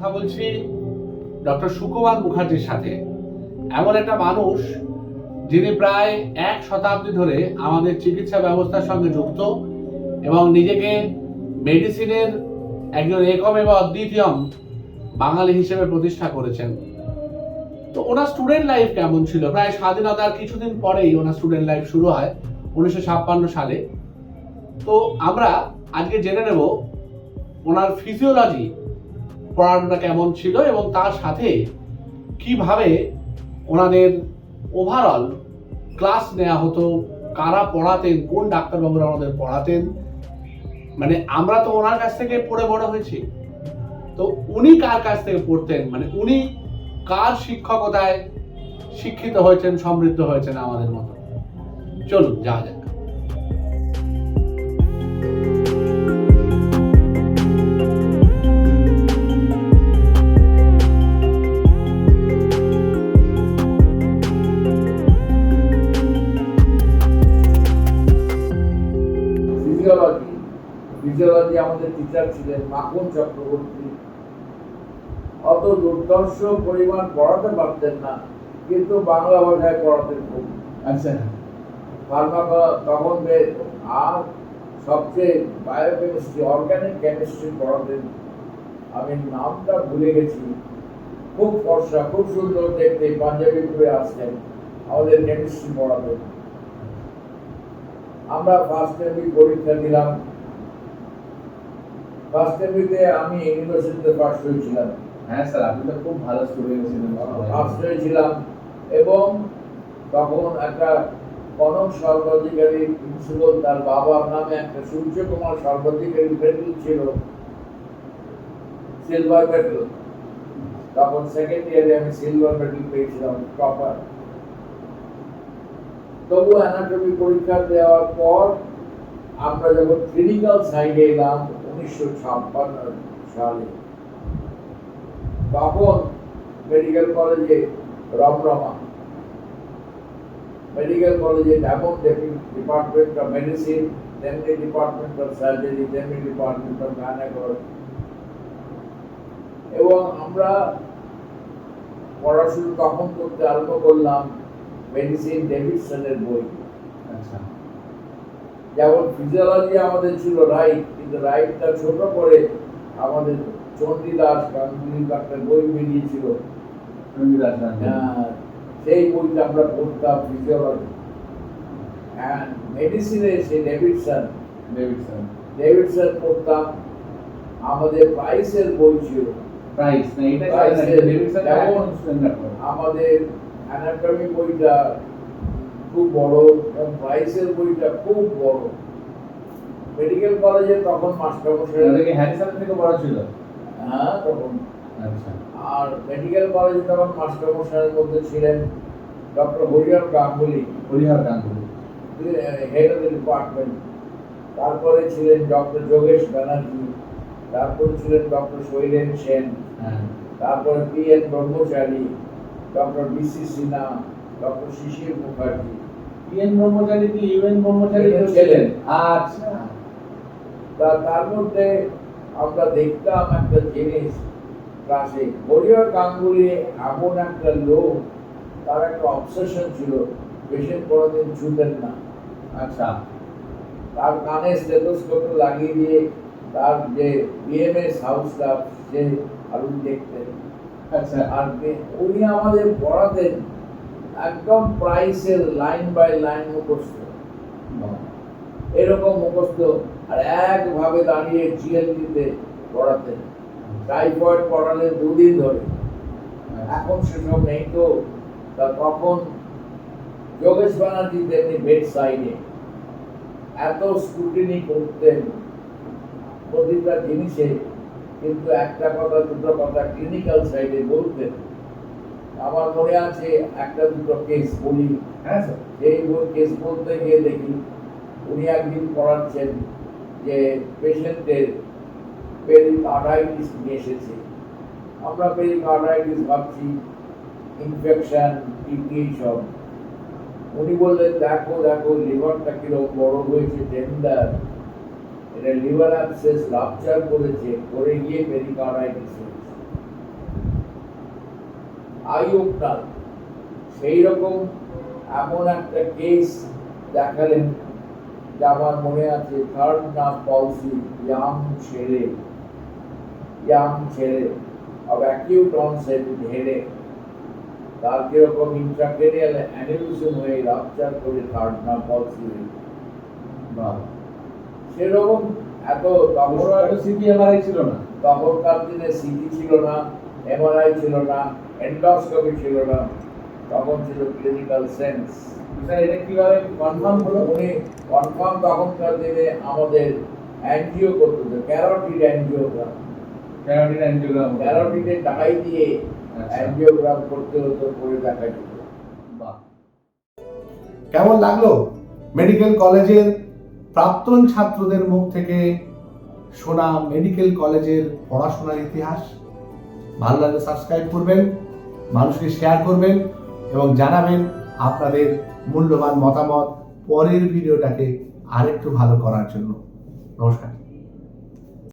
কথা বলছি ডক্টর সুকুমার মুখার্জির সাথে। এমন একটা মানুষ যিনি প্রায় 1 শতাব্দী ধরে আমাদের চিকিৎসা ব্যবস্থার সঙ্গে যুক্ত এবং নিজেকে মেডিসিনের একজন একমেব অদ্বিতীয়ম বাঙালি হিসেবে প্রতিষ্ঠা করেছেন। তো ওনার স্টুডেন্ট লাইফ কেমন ছিল? প্রায় স্বাধীনতার কিছুদিন পরেই ওনার স্টুডেন্ট লাইফ শুরু হয় 1956 সালে। তো আমরা আজকে জেনে নেব ওনার ফিজিওলজি পড়ানোটা কেমন ছিল এবং তার সাথে কিভাবে ওনাদের ওভারঅল ক্লাস নেওয়া হতো, কারা পড়াতেন, কোন ডাক্তারবাবুরা আমাদের পড়াতেন। মানে আমরা তো ওনার কাছ থেকে পড়ে বড় হয়েছি, তো উনি কার কাছ থেকে পড়তেন, মানে উনি কার শিক্ষকতায় শিক্ষিত হয়েছেন, সমৃদ্ধ হয়েছেন আমাদের মতো। চলুন যাওয়া যাক। ফিজিওলজি আমাদের টিচার ছিলেন মাখন চক্রবর্তী। অত দুর্দর্শ পরিমাণ পড়াতে পারতেন না, কিন্তু বাংলা ভাষায় পড়াতেন খুব। আচ্ছা, ফার্মাকা তখন আর সবচেয়ে বায়োকেমিস্ট্রি, অর্গানিক কেমিস্ট্রি পড়াতেন। আমি নামটা ভুলে গেছি। খুব ফর্সা, খুব সুন্দর দেখতে, পাঞ্জাবি পরে আসতেন, আমাদের কেমিস্ট্রি পড়াতেন। আমরা ফার্স্ট এমবি পরীক্ষা দিলাম। ফার্স্ট এমবিতে আমি ইউনিভার্সিটিতে ফার্স্ট হয়েছিলাম। হ্যাঁ স্যার, আপনি তো খুব ভালো স্টুডেন্ট ছিলেন। ফার্স্ট হয়েছিলাম এবং তখন একটা কনক সর্বাধিকারী প্রিন্সিপাল, তার বাবার নামে একটা সূর্য কুমার সর্বাধিকারী মেডেল ছিল, সিলভার মেডেল। তখন সেকেন্ড ইয়ারে আমি সিলভার মেডেল পেয়েছিলাম, টপার। তবু অ্যানাটমি পরীক্ষা দেওয়ার পর আমরা যখন ক্লিনিক্যাল সাইডে এলাম 1956 সালে, তখন মেডিকেল কলেজে রমরমা, মেডিকেল কলেজে যেমন ডিপার্টমেন্ট অফ মেডিসিন, তেমনি ডিপার্টমেন্ট অফ সার্জারি, তেমনি ডিপার্টমেন্ট অফ গাইনোকোলজি। এবং আমরা পড়াশুনো তখন করতে আরম্ভ করলাম মেডিসিন ডেভিডসনের বই। আচ্ছা, যেমন ফিজিওলজি আমাদের ছিল রাইট, কিন্তু রাইটটা ছোট করে আমাদের চণ্ডীদাস গাঙ্গুলি একটা বই বেরিয়েছিল, সেই বইটা আমরা পড়তাম ফিজিওলজি। মেডিসিনে সেই ডেভিডসন পড়তাম। আমাদের প্রাইসের বই ছিল, আমাদের অ্যানাটমি বইটা খুব বড় এবং প্রাইসের বইটা খুব বড়। মেডিকেল কলেজে তখন মাস্টারমশাই হ্যারিসন থেকে বড় ছিল। হ্যাঁ তখন। আচ্ছা, আর মেডিকেল কলেজে তখন মাস্টারমশাইয়ের মধ্যে ছিলেন doctor Harihar Ganguly, head of the department. তারপরে ছিলেন ডক্টর যোগেশ ব্যানার্জি, তারপরে ছিলেন ডক্টর শৈলেন সেন, তারপরে পি.এন. ব্রহ্মচারী, ডক্টর বি.সি. সিনহা, ডক্টর শিশির মুখার্জি। পি.এন. ব্রহ্মচারী কি ইউ.এন. ব্রহ্মচারী ছিলেন? আচ্ছা। তার মধ্যে আমরা দেখতাম একটা জিনিস ক্লাসে, হরিহর গাঙ্গুলি এমন একটা লোক, তার একটা অবসেশন ছিল, পেশেন্ট কোনোদিন ছুতেন না। আচ্ছা, তার কানে স্টেথোস্কোপ লাগিয়ে দিয়ে তার যে বিএমএস হাউসটা সে আরুন দেখতেন। আচ্ছা, আর উনি আমাদের পড়াতেন একদম প্রাইসের লাইন বাই লাইন মুখস্থ, এরকম মুখস্থ। আর একভাবে দাঁড়িয়ে জিএলটিতে পড়াতেন। টাইফয়েড পড়ালেন 2 দিন ধরে। এখন সেসব নেই তো। তখন যোগেশ ব্যানার্জি তেমনি বেড সাইডে এত স্ক্রুটিনি করতেন প্রতিটা জিনিসে, কিন্তু একটা কথা দুটো কথা ক্লিনিক্যাল সাইডে বলতেন। আমার মনে আছে একটা দুটো কেস বলি। হ্যাঁ স্যার। এই কেস বলতে গিয়ে দেখি উনি একদিন পড়াচ্ছেন যে পেশেন্টের পেরিকার্ডাইটিস নিয়ে এসেছে। আমরা পেরিকার্ডাইটিস ভাবছি ইনফেকশন, কিডনি সব। উনি বললেন দেখো দেখো লিভারটা কিরকম বড় হয়েছে, টেন্ডার, এটা লিভার অ্যাবসেস রাপচার করেছে, করে গিয়ে পেরিকার্ডাইটিস হয়েছে। আই ওপেনার সেই রকম এমন একটা কেস দেখালেন যে আমার মনে আছে থার্ড নার্ভ পলসি ইয়াং ছেলে of acute onset in headache তার কিরকম ইন্ট্রাক্রেনিয়াল অ্যানিউরিজম হয়ে রাপচার করে থার্ড নার্ভ পলসি বাহ, সেরকম এত ওর একটা সিটি এমআরআই ছিল না। তখনকার দিনে সিটি ছিল না, এমআরআই ছিল না, এন্ডোস্কোপি ছিল না, তখন ছিল ক্লিনিক্যাল সেন্স। স্যার এটা কিভাবে কনফার্ম হলো? উনি কনফার্ম তখনকার দিনে আমাদের অ্যানজিও করতে হতো, carotid angiogram, carotid angiogram. ক্যারোটিডে die দিয়ে আচ্ছা। অ্যানজিওগ্রাম করতে হতো, করে দেখা যেত। বাহ, কেমন লাগলো মেডিকেল কলেজের প্রাক্তন ছাত্রদের মুখ থেকে শোনা মেডিকেল কলেজের পড়াশোনার ইতিহাস? ভালো লাগলে সাবস্ক্রাইব করবেন, মানুষকে শেয়ার করবেন এবং জানাবেন আপনাদের মূল্যবান মতামত পরের ভিডিওটাকে আরেকটু ভালো করার জন্য। নমস্কার।